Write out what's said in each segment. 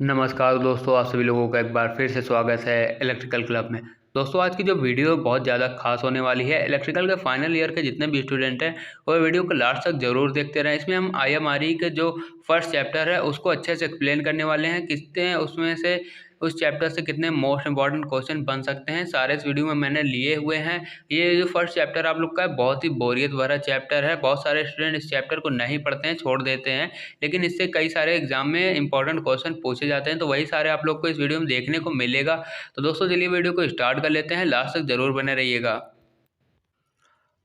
नमस्कार दोस्तों, आप सभी लोगों का एक बार फिर से स्वागत है इलेक्ट्रिकल क्लब में। दोस्तों, आज की जो वीडियो बहुत ज़्यादा खास होने वाली है। इलेक्ट्रिकल के फाइनल ईयर के जितने भी स्टूडेंट हैं वो वीडियो को लास्ट तक जरूर देखते रहें। इसमें हम आईएमआरई के जो फर्स्ट चैप्टर है उसको अच्छे से एक्सप्लेन करने वाले हैं। कितने उसमें से उस चैप्टर से कितने मोस्ट इंपॉर्टेंट क्वेश्चन बन सकते हैं, सारे इस वीडियो में मैंने लिए हुए हैं। ये जो फर्स्ट चैप्टर आप लोग का है बहुत ही बोरियत भरा चैप्टर है। बहुत सारे स्टूडेंट इस चैप्टर को नहीं पढ़ते हैं, छोड़ देते हैं, लेकिन इससे कई सारे एग्जाम में इंपॉर्टेंट क्वेश्चन पूछे जाते हैं। तो वही सारे आप लोग को इस वीडियो में देखने को मिलेगा। तो दोस्तों चलिए वीडियो को स्टार्ट कर लेते हैं, लास्ट तक जरूर बने रहिएगा।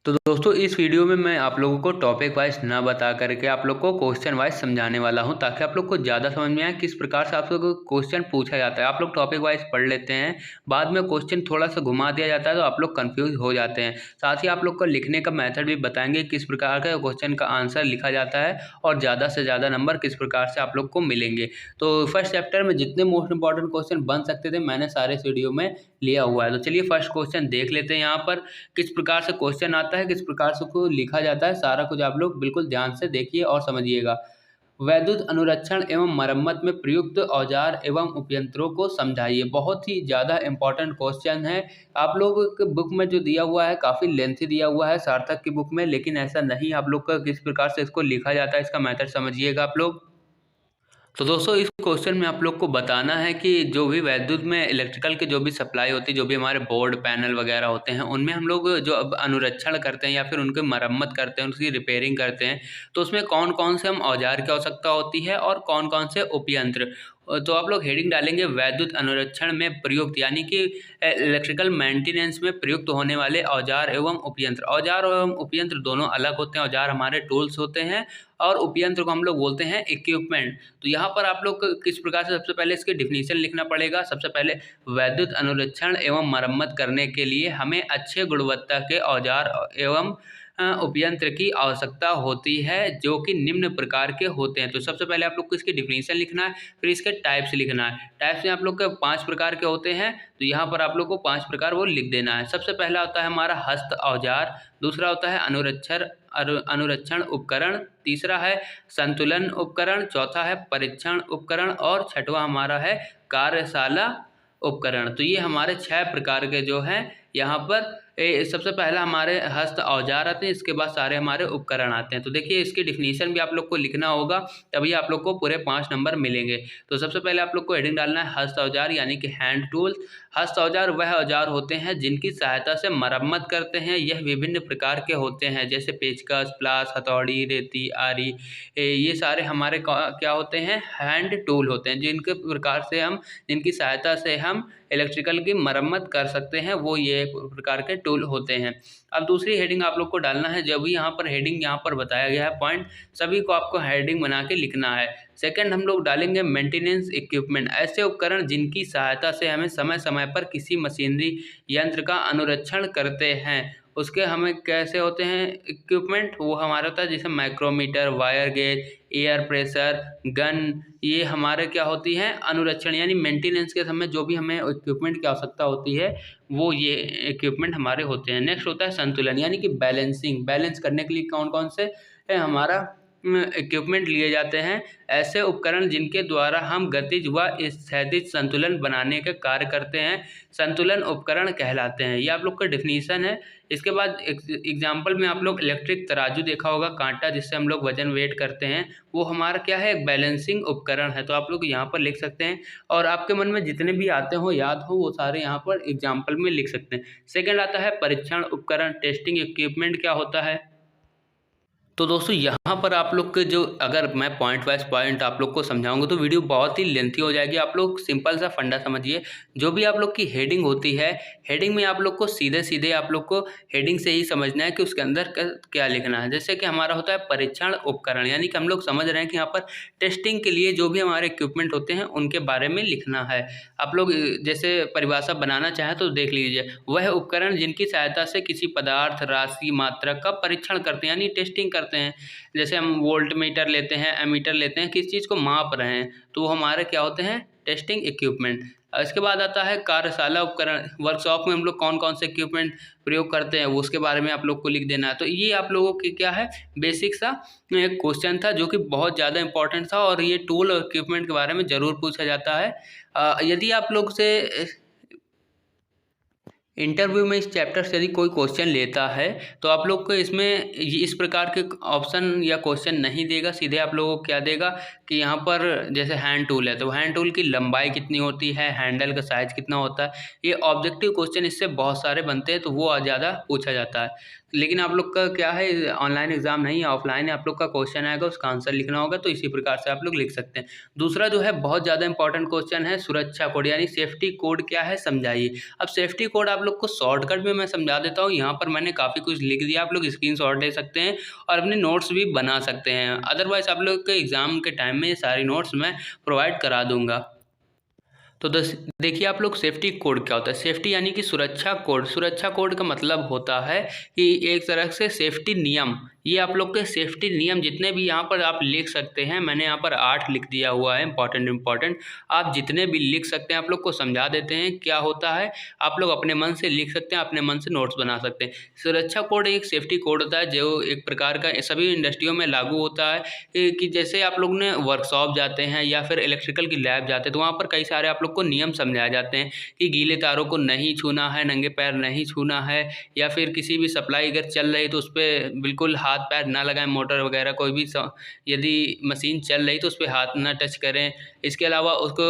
तो दोस्तों इस वीडियो में मैं आप लोगों को टॉपिक वाइज ना बता करके आप लोग को क्वेश्चन वाइज समझाने वाला हूं, ताकि आप लोग को ज़्यादा समझ में आए किस प्रकार से आप लोग को क्वेश्चन पूछा जाता है। आप लोग टॉपिक वाइज पढ़ लेते हैं, बाद में क्वेश्चन थोड़ा सा घुमा दिया जाता है तो आप लोग कंफ्यूज हो जाते हैं। साथ ही आप लोग को लिखने का मेथड भी बताएंगे, किस प्रकार का क्वेश्चन का आंसर लिखा जाता है और ज़्यादा से ज़्यादा नंबर किस प्रकार से आप लोग को मिलेंगे। तो फर्स्ट चैप्टर में जितने मोस्ट इंपॉर्टेंट क्वेश्चन बन सकते थे मैंने सारे इस वीडियो में लिया हुआ है। तो चलिए फर्स्ट क्वेश्चन देख लेते हैं। यहाँ पर किस प्रकार से क्वेश्चन आता है, किस प्रकार से को लिखा जाता है, सारा कुछ आप लोग बिल्कुल ध्यान से देखिए और समझिएगा। वैद्युत अनुरक्षण एवं मरम्मत में प्रयुक्त औजार एवं उपयंत्रों को समझाइए। बहुत ही ज़्यादा इंपॉर्टेंट क्वेश्चन है। आप लोग के बुक में जो दिया हुआ है काफ़ी लेंथी दिया हुआ है सार्थक की बुक में, लेकिन ऐसा नहीं। आप लोग का किस प्रकार से इसको लिखा जाता है इसका मेथड समझिएगा आप लोग। तो दोस्तों इस क्वेश्चन में आप लोग को बताना है कि जो भी विद्युत में इलेक्ट्रिकल की जो भी सप्लाई होती है, जो भी हमारे बोर्ड पैनल वगैरह होते हैं, उनमें हम लोग जो अब अनुरक्षण करते हैं या फिर उनकी मरम्मत करते हैं, उसकी रिपेयरिंग करते हैं, तो उसमें कौन कौन से हम औजार की आवश्यकता होती है और कौन कौन से उपयंत्र। तो आप लोग हेडिंग डालेंगे वैद्युत अनुरक्षण में प्रयुक्त, यानी कि इलेक्ट्रिकल मेंटेनेंस में प्रयुक्त होने वाले औजार एवं उपयंत्र। औजार एवं उपयंत्र दोनों अलग होते हैं। औजार हमारे टूल्स होते हैं और उपयंत्र को हम लोग बोलते हैं इक्विपमेंट। तो यहाँ पर आप लोग को किस प्रकार से सबसे पहले इसकी डिफिनीशन लिखना पड़ेगा। सबसे पहले वैद्युत अनुरक्षण एवं मरम्मत करने के लिए हमें अच्छे गुणवत्ता के औजार एवं उपयंत्र की आवश्यकता होती है, जो कि निम्न प्रकार के होते हैं। तो सबसे पहले आप लोग को इसकी डिफिनीशन लिखना है, फिर इसके टाइप्स लिखना है। टाइप्स में आप लोग के 5 प्रकार के होते हैं, तो यहाँ पर आप लोग को 5 प्रकार वो लिख देना है। सबसे पहला होता है हमारा हस्त औजार, दूसरा होता है अनुरक्षण उपकरण, तीसरा है संतुलन उपकरण, चौथा है परीक्षण उपकरण और छठवां हमारा है कार्यशाला उपकरण। तो ये हमारे 6 प्रकार के जो हैं यहाँ पर सबसे पहला हमारे हस्त औजार आते हैं, इसके बाद सारे हमारे उपकरण आते हैं। तो देखिए इसकी डिफिनीशन भी आप लोग को लिखना होगा, तभी आप लोग को पूरे 5 नंबर मिलेंगे। तो सबसे पहले आप लोग को हेडिंग डालना है हस्त औजार, यानी कि हैंड टूल्स। हस्त औजार वह औजार होते हैं जिनकी सहायता से मरम्मत करते हैं। यह विभिन्न प्रकार के होते हैं, जैसे पेचकस, प्लास, हथौड़ी, रेती, आरी। ये सारे हमारे क्या होते हैं, हैंड टूल होते हैं, जिनके प्रकार से हम जिनकी सहायता से हम इलेक्ट्रिकल की मरम्मत कर सकते हैं, वो ये प्रकार के टूल होते हैं। अब दूसरी हेडिंग आप लोग को डालना है। जब भी यहाँ पर हेडिंग यहाँ पर बताया गया है पॉइंट, सभी को आपको हेडिंग बना के लिखना है। सेकंड हम लोग डालेंगे मेंटेनेंस इक्विपमेंट, ऐसे उपकरण जिनकी सहायता से हमें समय समय पर किसी मशीनरी यंत्र का अनुरक्षण करते हैं। उसके हमें कैसे होते हैं इक्विपमेंट, वो हमारा होता है जैसे micrometer, wire gauge, air pressure, gun. ये हमारे क्या होती हैं, अनुरक्षण यानी मेंटेनेंस के समय जो भी हमें इक्विपमेंट की आवश्यकता होती है, वो ये इक्विपमेंट हमारे होते हैं। नेक्स्ट होता है संतुलन, यानी कि बैलेंसिंग, बैलेंस करने के लिए कौन कौन से हमारा इक्विपमेंट लिए जाते हैं। ऐसे उपकरण जिनके द्वारा हम गतिज व स्थैतिज संतुलन बनाने के कार्य करते हैं, संतुलन उपकरण कहलाते हैं। ये आप लोग का डिफिनीशन है। इसके बाद एग्जाम्पल में आप लोग इलेक्ट्रिक तराजू देखा होगा, कांटा जिससे हम लोग वजन वेट करते हैं, वो हमारा क्या है, एक बैलेंसिंग उपकरण है। तो आप लोग यहाँ पर लिख सकते हैं, और आपके मन में जितने भी आते हो याद हो वो सारे यहाँ पर एग्जाम्पल में लिख सकते हैं। सेकेंड आता है परीक्षण उपकरण, टेस्टिंग इक्विपमेंट क्या होता है। तो दोस्तों यहाँ पर आप लोग के जो, अगर मैं पॉइंट वाइज पॉइंट आप लोग को समझाऊंगा तो वीडियो बहुत ही लेंथी हो जाएगी। आप लोग सिंपल सा फंडा समझिए। जो भी आप लोग की हेडिंग होती है, हेडिंग में आप लोग को सीधे सीधे आप लोग को हेडिंग से ही समझना है कि उसके अंदर क्या लिखना है। जैसे कि हमारा होता है परीक्षण उपकरण, यानी कि हम लोग समझ रहे हैं कि यहाँ पर टेस्टिंग के लिए जो भी हमारे इक्विपमेंट होते हैं उनके बारे में लिखना है। आप लोग जैसे परिभाषा बनाना चाहें तो देख लीजिए, वह उपकरण जिनकी सहायता से किसी पदार्थ, राशि, मात्रा का परीक्षण करते हैं, यानी टेस्टिंग करते हैं। जैसे हम वोल्ट मीटर लेते हैं, एमीटर लेते हैं, किस चीज़ को माप रहे हैं, तो वो हमारे क्या होते हैं, टेस्टिंग इक्विपमेंट। इसके बाद आता है कार्यशाला उपकरण, वर्कशॉप में हम लोग कौन कौन से इक्विपमेंट प्रयोग करते हैं वो उसके बारे में आप लोग को लिख देना है। तो ये आप लोगों की क्या है बेसिक सा एक क्वेश्चन था जो कि बहुत ज़्यादा इंपॉर्टेंट था और ये टूल और इक्विपमेंट के बारे में ज़रूर पूछा जाता है। यदि आप लोग से इंटरव्यू में इस चैप्टर से यदि कोई क्वेश्चन लेता है तो आप लोग को इसमें इस प्रकार के ऑप्शन या क्वेश्चन नहीं देगा, सीधे आप लोगों को क्या देगा कि यहाँ पर जैसे हैंड टूल है तो हैंड टूल की लंबाई कितनी होती है, हैंडल का साइज कितना होता है, ये ऑब्जेक्टिव क्वेश्चन इससे बहुत सारे बनते हैं तो वो ज़्यादा पूछा जाता है। लेकिन आप लोग का क्या है ऑनलाइन एग्जाम नहीं है, ऑफलाइन है, आप लोग का क्वेश्चन आएगा उसका आंसर लिखना होगा, तो इसी प्रकार से आप लोग लिख सकते हैं। दूसरा जो है बहुत ज़्यादा इंपॉर्टेंट क्वेश्चन है सुरक्षा कोड यानी सेफ्टी कोड क्या है समझाइए। अब सेफ्टी कोड आप लोग को शॉर्टकट में मैं समझा देता हूँ, यहाँ पर मैंने काफ़ी कुछ लिख दिया, आप लोग स्क्रीनशॉट ले सकते हैं और अपने नोट्स भी बना सकते हैं। अदरवाइज आप लोग के एग्जाम के टाइम में ये सारी नोट्स मैं प्रोवाइड करा दूंगा। तो देखिए आप लोग सेफ्टी कोड क्या होता है। सेफ्टी यानी कि सुरक्षा कोड। सुरक्षा कोड का मतलब होता है कि एक तरह से सेफ्टी नियम, ये आप लोग के सेफ्टी नियम जितने भी यहाँ पर आप लिख सकते हैं, मैंने यहाँ पर 8 लिख दिया हुआ है इंपॉर्टेंट। आप जितने भी लिख सकते हैं आप लोग को समझा देते हैं क्या होता है, आप लोग अपने मन से लिख सकते हैं, अपने मन से नोट्स बना सकते हैं। सुरक्षा कोड एक सेफ्टी कोड होता है जो एक प्रकार का सभी इंडस्ट्रियों में लागू होता है कि जैसे आप लोग ने वर्कशॉप जाते हैं या फिर इलेक्ट्रिकल की लैब जाते हैं तो वहाँ पर कई सारे आप लोग को नियम समझाए जाते हैं कि गीले तारों को नहीं छूना है, नंगे पैर नहीं छूना है, या फिर किसी भी सप्लाई अगर चल रही तो उस पर बिल्कुल हाथ पैर ना लगाएं, मोटर वगैरह कोई भी यदि मशीन चल रही तो उस पर हाथ ना टच करें। इसके अलावा उसको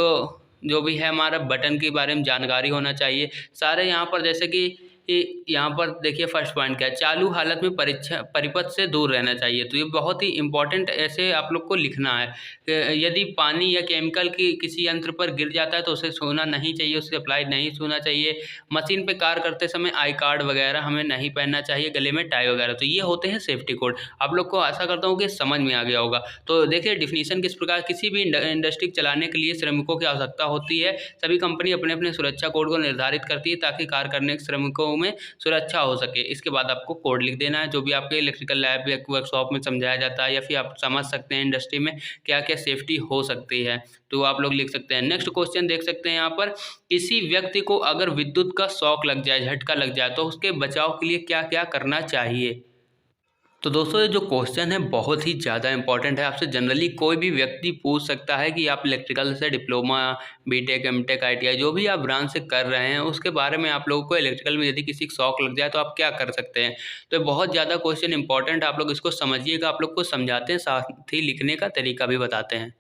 जो भी है हमारा बटन के बारे में जानकारी होना चाहिए सारे। यहाँ पर जैसे कि यहाँ पर देखिए फर्स्ट पॉइंट क्या है, चालू हालत में परिपथ से दूर रहना चाहिए। तो ये बहुत ही इंपॉर्टेंट ऐसे आप लोग को लिखना है। यदि पानी या केमिकल की किसी यंत्र पर गिर जाता है तो उसे छूना नहीं चाहिए, उससे अप्लाई नहीं छूना चाहिए। मशीन पे कार्य करते समय आई कार्ड वगैरह हमें नहीं पहनना चाहिए, गले में टाई वगैरह। तो ये होते हैं सेफ्टी कोड। आप लोग को आशा करता हूँ कि समझ में आ गया होगा। तो देखिए डिफिनीशन किस प्रकार, किसी भी इंडस्ट्री चलाने के लिए श्रमिकों की आवश्यकता होती है। सभी कंपनी अपने अपने सुरक्षा कोड को निर्धारित करती है ताकि कार्य करने के श्रमिकों में सुरक्षा हो सके। इसके बाद आपको कोड लिख देना है जो भी आपके इलेक्ट्रिकल लैब या वर्कशॉप में समझाया जाता है, या फिर आप समझ सकते हैं इंडस्ट्री में क्या क्या सेफ्टी हो सकती है तो आप लोग लिख सकते हैं। नेक्स्ट क्वेश्चन देख सकते हैं यहाँ पर, किसी व्यक्ति को अगर विद्युत का शॉक लग जाए, झटका लग जाए तो उसके बचाव के लिए क्या क्या करना चाहिए। तो दोस्तों ये जो क्वेश्चन है बहुत ही ज़्यादा इंपॉर्टेंट है। आपसे जनरली कोई भी व्यक्ति पूछ सकता है कि आप इलेक्ट्रिकल से डिप्लोमा, बीटेक, एमटेक, आईटीआई जो भी आप ब्रांच से कर रहे हैं उसके बारे में आप लोगों को इलेक्ट्रिकल में यदि किसी को शॉक लग जाए तो आप क्या कर सकते हैं। तो बहुत ज़्यादा क्वेश्चन इंपॉर्टेंट, आप लोग इसको समझिएगा, आप लोग को समझाते हैं साथ ही लिखने का तरीका भी बताते हैं।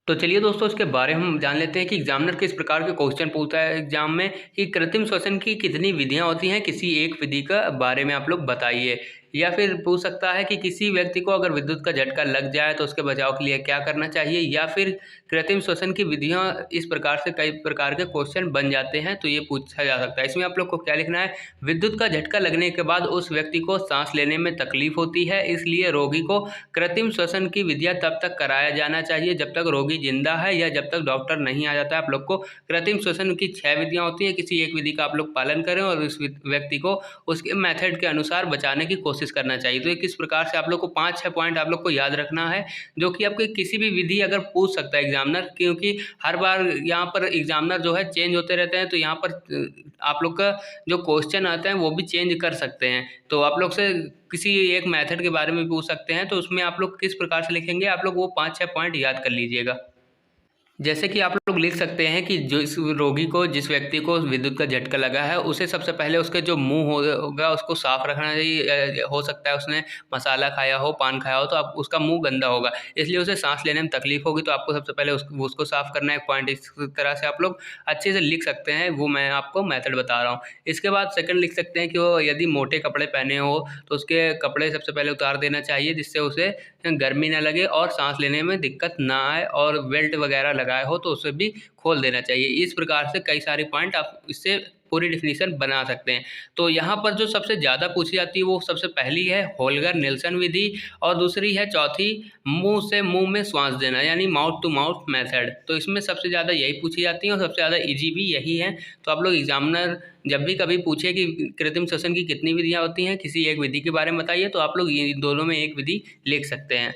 तो चलिए दोस्तों इसके बारे में हम जान लेते हैं कि एग्जामिनर किस प्रकार के क्वेश्चन पूछता है एग्जाम में कि कृत्रिम श्वसन की कितनी विधियां होती हैं, किसी एक विधि का बारे में आप लोग बताइए। या फिर पूछ सकता है कि किसी व्यक्ति को अगर विद्युत का झटका लग जाए तो उसके बचाव के लिए क्या करना चाहिए। या फिर कृत्रिम श्वसन की विधियां, इस प्रकार से कई प्रकार के क्वेश्चन बन जाते हैं तो ये पूछा जा सकता है। इसमें आप लोग को क्या लिखना है, विद्युत का झटका लगने के बाद उस व्यक्ति को सांस लेने में तकलीफ होती है, इसलिए रोगी को कृत्रिम श्वसन की विधियां तब तक कराया जाना चाहिए जब तक रोगी जिंदा है या जब तक डॉक्टर नहीं आ जाता है। आप लोग को कृत्रिम श्वसन की 6 विधियां होती हैं, किसी एक विधि का आप लोग पालन करें और उस व्यक्ति को उसके मेथड के अनुसार बचाने की कोशिश करना चाहिए। तो किस प्रकार से आप लोग को 5-6 पॉइंट आप लोग को याद रखना है जो कि आपके किसी भी विधि अगर पूछ सकता है एग्जामिनर, क्योंकि हर बार यहाँ पर एग्जामिनर जो है चेंज होते रहते हैं तो यहाँ पर आप लोग का जो क्वेश्चन आता है वो भी चेंज कर सकते हैं। तो आप लोग से किसी एक मेथड के बारे में पूछ सकते हैं तो उसमें आप लोग किस प्रकार से लिखेंगे, आप लोग वो 5-6 पॉइंट याद कर लीजिएगा। जैसे कि आप लोग लिख सकते हैं कि जो इस रोगी को, जिस व्यक्ति को विद्युत का झटका लगा है, उसे सबसे पहले उसके जो मुंह होगा उसको साफ रखना चाहिए। हो सकता है उसने मसाला खाया हो, पान खाया हो तो आप उसका मुंह गंदा होगा, इसलिए उसे सांस लेने में तकलीफ होगी, तो आपको सबसे पहले उसको साफ करना है। पॉइंट इस तरह से आप लोग अच्छे से लिख सकते हैं, वो मैं आपको मेथड बता रहा हूँ। इसके बाद सेकंड लिख सकते हैं कि वो यदि मोटे कपड़े पहने हो तो उसके कपड़े सबसे पहले उतार देना चाहिए जिससे उसे गर्मी ना लगे और सांस लेने में दिक्कत ना आए, और बेल्ट वगैरह लगाए हो तो उसे भी खोल देना चाहिए। इस प्रकार से कई सारे पॉइंट आप इससे पूरी डिफिनीशन बना सकते हैं। तो यहाँ पर जो सबसे ज़्यादा पूछी जाती है वो सबसे पहली है होल्गर नेल्सन विधि, और दूसरी है चौथी मुंह से मुंह में श्वास देना यानी माउथ टू माउथ मेथड। तो इसमें सबसे ज़्यादा यही पूछी जाती है और सबसे ज़्यादा इजी भी यही है। तो आप लोग एग्जामिनर जब भी कभी पूछे कि कृत्रिम श्वसन की कितनी विधियाँ होती हैं, किसी एक विधि के बारे में बताइए, तो आप लोग ये दोनों में एक विधि लिख सकते हैं।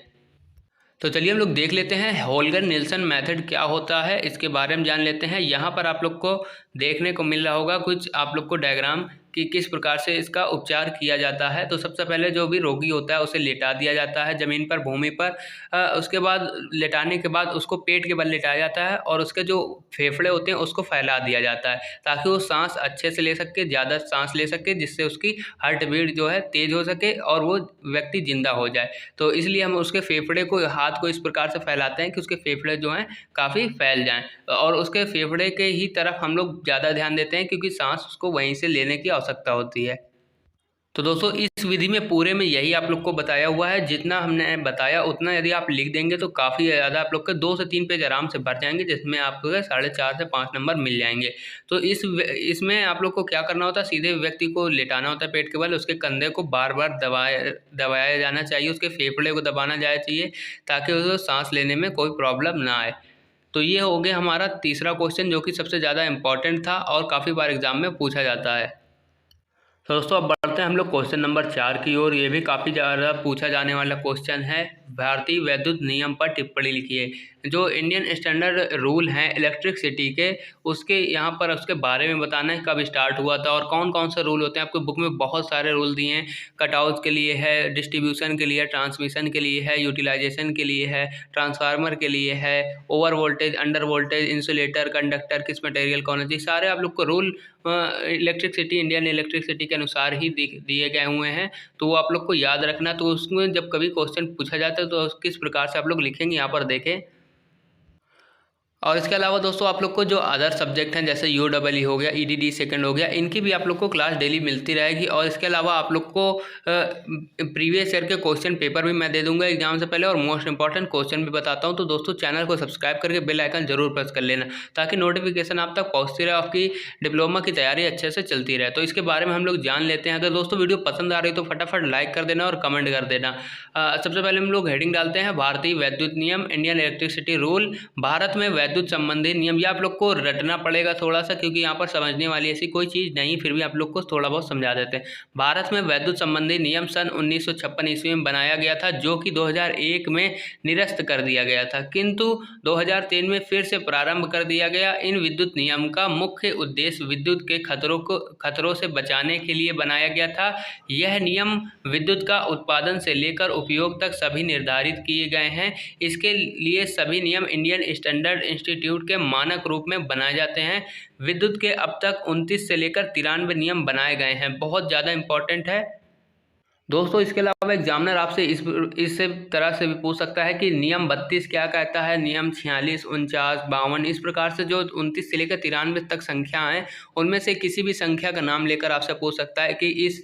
तो चलिए हम लोग देख लेते हैं होल्गर नेल्सन मेथड क्या होता है, इसके बारे में जान लेते हैं। यहाँ पर आप लोग को देखने को मिल रहा होगा कुछ आप लोग को डायग्राम कि किस प्रकार से इसका उपचार किया जाता है। तो सबसे पहले जो भी रोगी होता है उसे लेटा दिया जाता है ज़मीन पर, भूमि पर। उसके बाद लेटाने के बाद उसको पेट के बल लेटाया जाता है और उसके जो फेफड़े होते हैं उसको फैला दिया जाता है ताकि वो सांस अच्छे से ले सके, ज़्यादा सांस ले सके, जिससे उसकी हार्ट बीट जो है तेज़ हो सके और वो व्यक्ति जिंदा हो जाए। तो इसलिए हम उसके फेफड़े को, हाथ को इस प्रकार से फैलाते हैं कि उसके फेफड़े जो हैं काफ़ी फैल जाएं और उसके फेफड़े के ही तरफ हम लोग ज़्यादा ध्यान देते हैं क्योंकि सांस उसको वहीं से लेने की आवश्यकता होती है। तो दोस्तों इस विधि में पूरे में यही आप लोग को बताया हुआ है। जितना हमने बताया उतना यदि आप लिख देंगे तो काफ़ी ज़्यादा आप लोग के 2 से 3 पेज आराम से भर जाएंगे, जिसमें आपको 4.5 से 5 नंबर मिल जाएंगे। तो इसमें आप लोग को क्या करना होता है, सीधे व्यक्ति को लेटाना होता है पेट के बल, उसके कंधे को बार बार दबाया जाना चाहिए, उसके फेफड़े को दबाना जाना चाहिए ताकि उसको सांस लेने में कोई प्रॉब्लम ना आए। तो ये हो गया हमारा तीसरा क्वेश्चन जो कि सबसे ज़्यादा इंपॉर्टेंट था और काफ़ी बार एग्जाम में पूछा जाता है। तो दोस्तों अब बढ़ते हैं हम लोग क्वेश्चन नंबर 4 की ओर। ये भी काफ़ी ज़्यादा पूछा जाने वाला क्वेश्चन है। भारतीय वैद्युत नियम पर टिप्पणी लिखिए। जो इंडियन स्टैंडर्ड रूल हैं इलेक्ट्रिसिटी के, उसके यहाँ पर उसके बारे में बताना है, कब स्टार्ट हुआ था और कौन कौन से रूल होते हैं। आपको बुक में बहुत सारे रूल दिए हैं, कटआउट के लिए है, डिस्ट्रीब्यूशन के लिए, ट्रांसमिशन के लिए है, यूटिलाइजेशन के लिए है, ट्रांसफार्मर के लिए है, over voltage, under voltage, insulator, conductor, किस मटेरियल कौन सी, सारे आप लोग को रूल इलेक्ट्रिसिटी, इंडियन इलेक्ट्रिसिटी के अनुसार ही दिए गए हुए हैं। तो वो आप लोग को याद रखना। तो उसमें जब कभी क्वेश्चन पूछा जाता है तो किस प्रकार से आप लोग लिखेंगे यहाँ पर देखें। और इसके अलावा दोस्तों आप लोग को जो अदर सब्जेक्ट हैं जैसे UEE हो गया, EDD सेकंड हो गया, इनकी भी आप लोग को क्लास डेली मिलती रहेगी। और इसके अलावा आप लोग को प्रीवियस ईयर के क्वेश्चन पेपर भी मैं दे दूंगा एग्जाम से पहले और मोस्ट इंपॉर्टेंट क्वेश्चन भी बताता हूं। तो दोस्तों चैनल को सब्सक्राइब करके बेल आइकन जरूर प्रेस कर लेना ताकि नोटिफिकेशन आप तक पहुँचती रहे, आपकी डिप्लोमा की तैयारी अच्छे से चलती रहे। तो इसके बारे में हम लोग जान लेते हैं। अगर दोस्तों वीडियो पसंद आ रही तो फटाफट लाइक कर देना और कमेंट कर देना। सबसे पहले हम लोग हेडिंग डालते हैं भारतीय वैद्युत नियम, इंडियन इलेक्ट्रिसिटी रूल। भारत में वैद्युत संबंधी नियम, ये आप लोग को रटना पड़ेगा थोड़ा सा क्योंकि यहाँ पर समझने वाली ऐसी कोई चीज़ नहीं, फिर भी आप लोग को थोड़ा बहुत समझा देते हैं। भारत में वैद्युत संबंधी नियम सन 1956 ईस्वी में बनाया गया था, जो कि 2001 में निरस्त कर दिया गया था, किंतु 2003 में फिर से प्रारंभ कर दिया गया। इन विद्युत नियम का मुख्य उद्देश्य विद्युत के खतरों से बचाने के लिए बनाया गया था। यह नियम विद्युत का उत्पादन से लेकर उपयोग तक सभी निर्धारित किए गए हैं। इसके लिए सभी नियम इंडियन स्टैंडर्ड इंस्टीट्यूट के मानक रूप में बनाए जाते हैं। विद्युत के अब तक 29 से लेकर 93 नियम बनाए गए हैं। बहुत ज़्यादा इंपॉर्टेंट है दोस्तों। इसके अलावा एग्जामिनर आपसे इस तरह से भी पूछ सकता है कि नियम 32 क्या कहता है, नियम 46, 49, 52, इस प्रकार से जो 29 से लेकर 93 तक संख्या हैं उनमें से किसी भी संख्या का नाम लेकर आपसे पूछ सकता है कि इस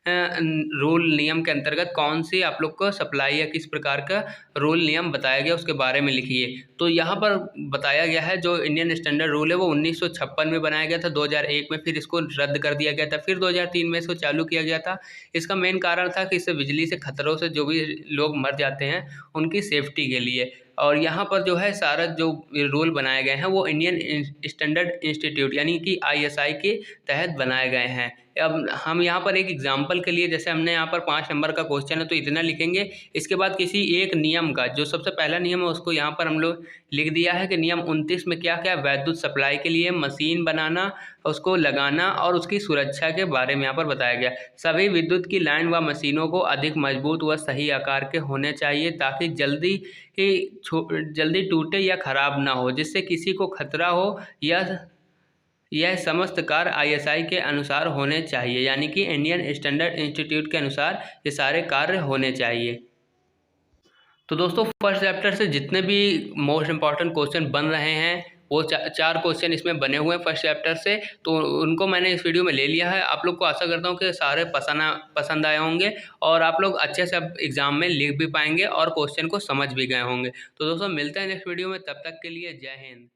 रूल नियम के अंतर्गत कौन सी आप लोग को सप्लाई या किस प्रकार का रूल नियम बताया गया उसके बारे में लिखिए। तो यहाँ पर बताया गया है जो इंडियन स्टैंडर्ड रूल है वो 1956 में बनाया गया था, 2001 में फिर इसको रद्द कर दिया गया था, फिर 2003 में इसको चालू किया गया था। इसका मेन कारण था कि इससे बिजली से खतरों से जो भी लोग मर जाते हैं उनकी सेफ्टी के लिए। और यहाँ पर जो है सारा जो रूल बनाए गए हैं वो इंडियन स्टैंडर्ड इंस्टीट्यूट यानी कि ISI के तहत बनाए गए हैं। अब हम यहाँ पर एक एग्जांपल के लिए, जैसे हमने यहाँ पर 5 नंबर का क्वेश्चन है तो इतना लिखेंगे। इसके बाद किसी एक नियम का, जो सबसे पहला नियम है उसको यहाँ पर हम लोग लिख दिया है कि नियम 29 में क्या क्या वैद्युत सप्लाई के लिए मशीन बनाना, उसको लगाना और उसकी सुरक्षा के बारे में यहाँ पर बताया गया। सभी विद्युत की लाइन व मशीनों को अधिक मजबूत व सही आकार के होने चाहिए ताकि जल्दी टूटे या खराब ना हो, जिससे किसी को खतरा हो। यह समस्त कार्य ISI के अनुसार होने चाहिए, यानी कि इंडियन स्टैंडर्ड इंस्टीट्यूट के अनुसार ये सारे कार्य होने चाहिए। तो दोस्तों फर्स्ट चैप्टर से जितने भी मोस्ट इंपॉर्टेंट क्वेश्चन बन रहे हैं वो 4 क्वेश्चन इसमें बने हुए हैं फर्स्ट चैप्टर से, तो उनको मैंने इस वीडियो में ले लिया है। आप लोग को आशा करता हूँ कि सारे पसंद आए होंगे और आप लोग अच्छे से अब एग्जाम में लिख भी पाएंगे और क्वेश्चन को समझ भी गए होंगे। तो दोस्तों मिलते हैं नेक्स्ट वीडियो में, तब तक के लिए जय हिंद।